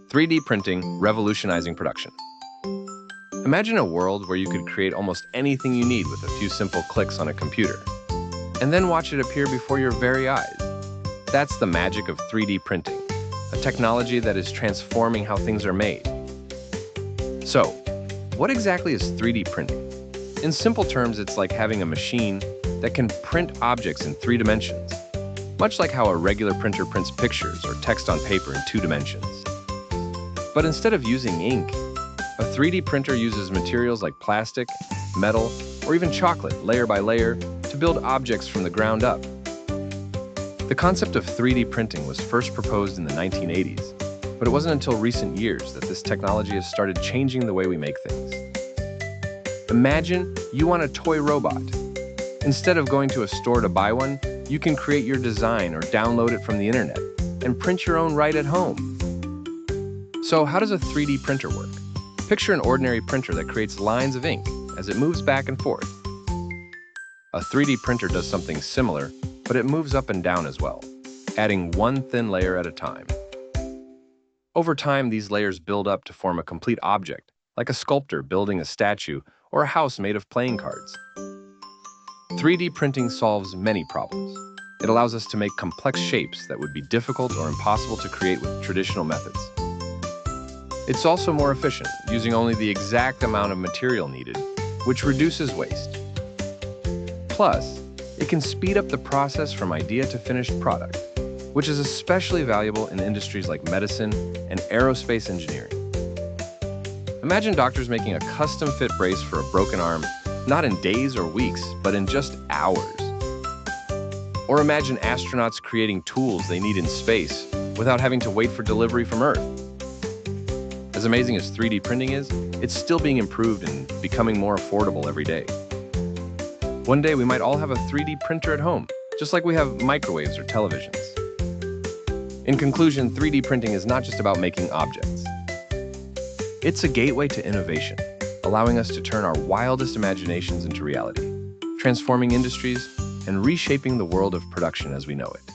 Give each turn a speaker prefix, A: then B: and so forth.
A: 3D printing, revolutionizing production. Imagine a world where you could create almost anything you need with a few simple clicks on a computer, and then watch it appear before your very eyes. That's the magic of 3D printing, a technology that is transforming how things are made. So, what exactly is 3D printing? In simple terms, it's like having a machine that can print objects in 3 dimensions, much like how a regular printer prints pictures or text on paper in 2 dimensions. But instead of using ink, a 3D printer uses materials like plastic, metal, or even chocolate, layer by layer, to build objects from the ground up. The concept of 3D printing was first proposed in the 1980s, but it wasn't until recent years that this technology has started changing the way we make things. Imagine you want a toy robot. Instead of going to a store to buy one, you can create your design or download it from the internet and print your own right at home. So how does a 3D printer work? Picture an ordinary printer that creates lines of ink as it moves back and forth. A 3D printer does something similar, but it moves up and down as well, adding one thin layer at a time. Over time, these layers build up to form a complete object, like a sculptor building a statue or a house made of playing cards. 3D printing solves many problems. It allows us to make complex shapes that would be difficult or impossible to create with traditional methods. It's also more efficient, using only the exact amount of material needed, which reduces waste. Plus, it can speed up the process from idea to finished product, which is especially valuable in industries like medicine and aerospace engineering. Imagine doctors making a custom-fit brace for a broken arm, not in days or weeks, but in just hours. Or imagine astronauts creating tools they need in space without having to wait for delivery from Earth. As amazing as 3D printing is, it's still being improved and becoming more affordable every day. One day we might all have a 3D printer at home, just like we have microwaves or televisions. In conclusion, 3D printing is not just about making objects. It's a gateway to innovation, allowing us to turn our wildest imaginations into reality, transforming industries and reshaping the world of production as we know it.